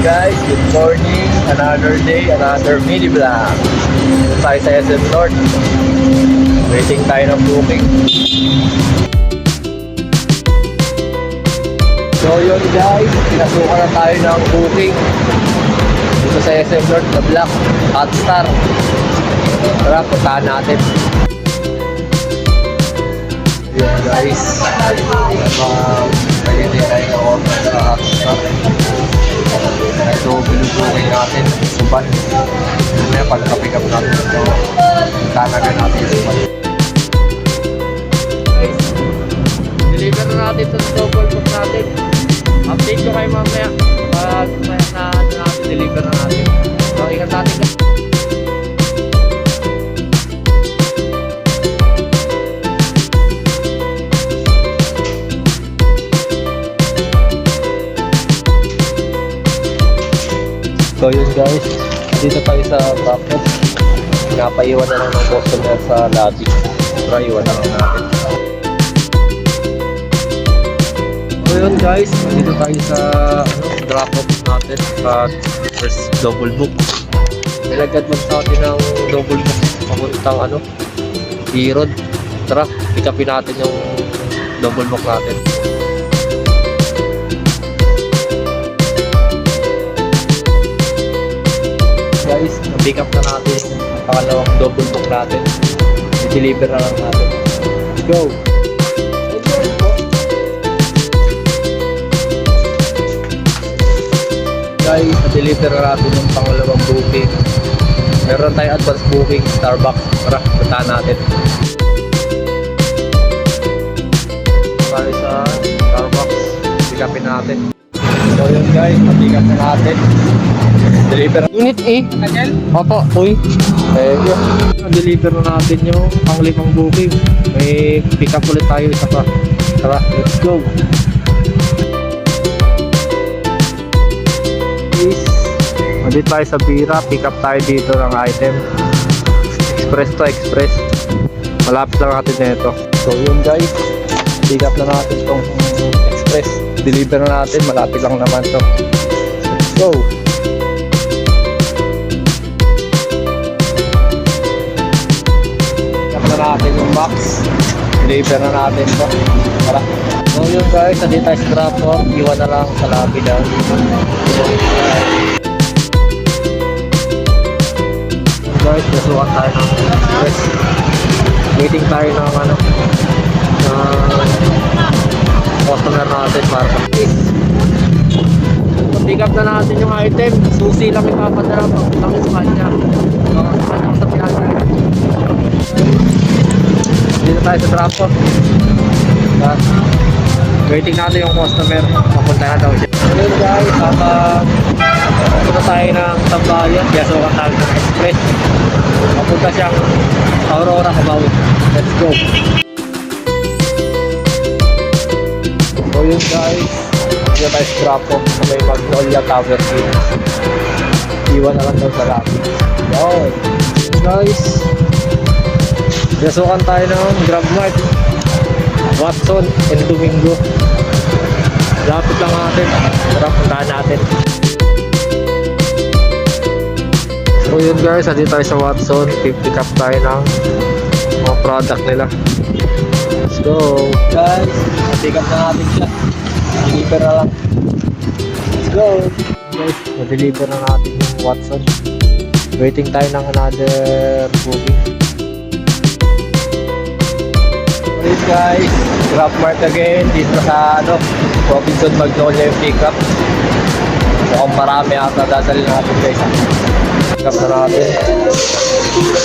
guys, good morning. Another day, another mini vlog. Dito tayo sa SM North. Waiting tayo ng booking. So yun guys, pinasukan na tayo ng booking dito sa SM North na Black Hotstar. Tara, puntahan natin. Yun guys, pwede tayo ng order sa Hotstar. Ito, binubukin natin suban. May pagka-pick up natin ito. Tanagan natin yung suban. Deliver na natin sa double book natin. Update ko kayo mamaya pag natin deliver na natin. So, ingat natin. So yun guys, dito tayo sa Backup. Pinapaiwan na lang ng customer sa lobby. Tara, iwan na lang natin. So yun guys, dito tayo sa drop-off natin sa first double book. Nilagad mo sa atin ng double book papuntang T-Road. Tara, pick upin natin yung double book natin. Guys, na-pick up na natin ang pangalawang double book natin. I-deliver na lang natin. Let's go! Guys, na-deliver na natin yung pangalawang booking. Meron tayong advance booking, Starbucks. Tara, puntahan natin. Para sa Starbucks, pick upin natin. So yun guys, na-pick up na natin. Deliver. Unit A. Kanyal? Opo. Uy. Thank you. Deliver na natin yung pang-limang booking. May pick up ulit tayo isa pa. Tara, let's go. Please. Nandito tayo sa Bira. Pick up tayo dito ng item. Express to express. Malapit lang natin na ito. So yun guys. Pick up na natin itong express. Deliver na natin. Malapit lang naman to. Let's go. Natin yung box, deliver na natin to. Tara. So yun guys, nandito tayo sa drop off, iwan na lang sa lobby daw. So guys, nasukan tayo ng express. Waiting tayo ng customer natin para sa pick up na natin yung item. Susi lang ipapadala kami sa kanya. Sa pinasa. Dito tayo sa drop off. Waiting natin yung customer. Papunta na daw siya. Ayun guys, papunta tayo ng Tambayan. Yasukan tayo ng express. Papunta siyang Aurora, Cavao. Let's go. So yun guys, dito tayo sa drop off sa may Magnolia Tower Gate. Iwan na lang daw sa lobby. Yun guys, yasukan tayo ng GrabMart, Watson and Domingo. Lapit lang natin. Tara, puntahan natin. So yun guys, nandito tayo sa Watson. Pick up tayo ng mga product nila. Let's go guys, pick up na natin siya. Deliver na lang. Let's go guys, na-deliver na natin yung Watson. Waiting tayo ng another booking. Please guys, GrabMart again dito sa Robinson Magnolia yung pick up. Mukhang marami ata dadalhin natin guys. Pick up na natin.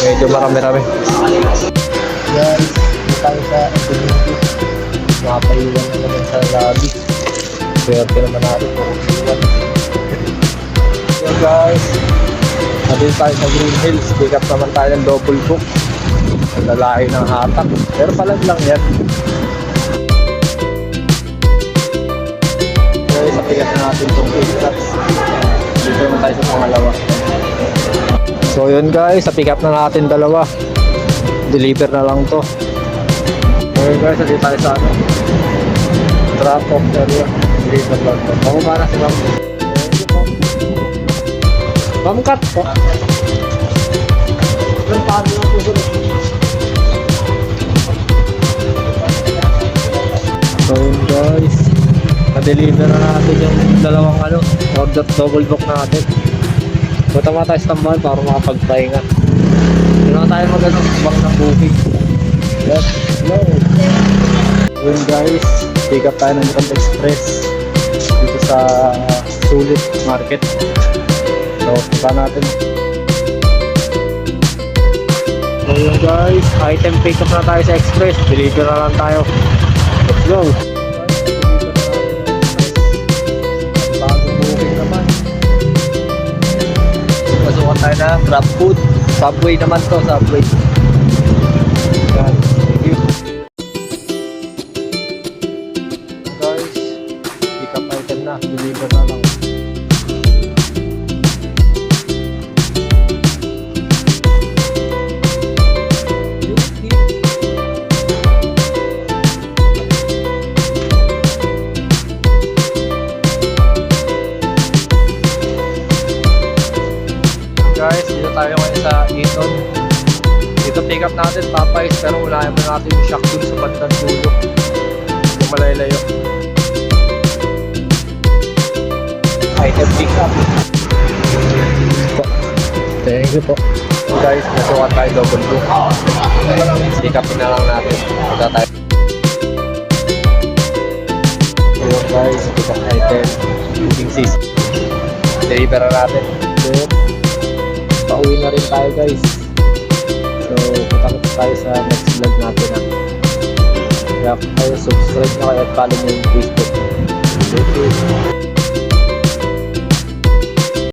Medyo marami-rami. Guys, dito tayo sa Domingo. Nakapaiwan na naman sa lobby. Swerte naman natin po kung so guys, nandito tayo sa Green Hills. Pick up naman tayo ng double book. Ang lalaki ng hatak. Pero palag lang yan. Okay, sa pick up na natin itong K-Straps. Dito naman tayo sa pangalawa. So yun guys, sa pick up na natin dalawa. Deliver na lang to. Okay guys, nandito tayo sa drop off area. Deliver lang to. Ako para si ma'am. Pamkat po. Yung paano lang susunod. So yun guys, na-deliver na natin yung dalawang order double book natin. Punta mga tayo sa tambahan para makapagpahinga. Hindi na tayo bang ng booking. Let's go! Yun guys, pick up tayo ng Grand Express dito sa Sulit Market. So, punta natin. So yun guys, item pick up na tayo sa Express. Deliver na lang tayo. Let's go! Bagong booking naman. Pasukan tayo na Grab Food. Subway naman to, Subway. Yan, thank you. Guys, pick up item na. Deliver na lang. Guys, dito tayo ngayon sa Eton. Dito pick up natin Popeyes, pero unahin mo natin yung shock dun sa bandang dulo. Yung malaylayo. Item pick up. Thank you po. Guys, nasukat tayo double book. Pick up na lang natin. Punta tayo. Hello guys, pick up item. Booking system. Deliver na natin. Then, pauwi na rin tayo guys. So, punta tayo sa next vlog natin Kaya kayo subscribe na kayo at follow nyo yung Facebook. Thank you.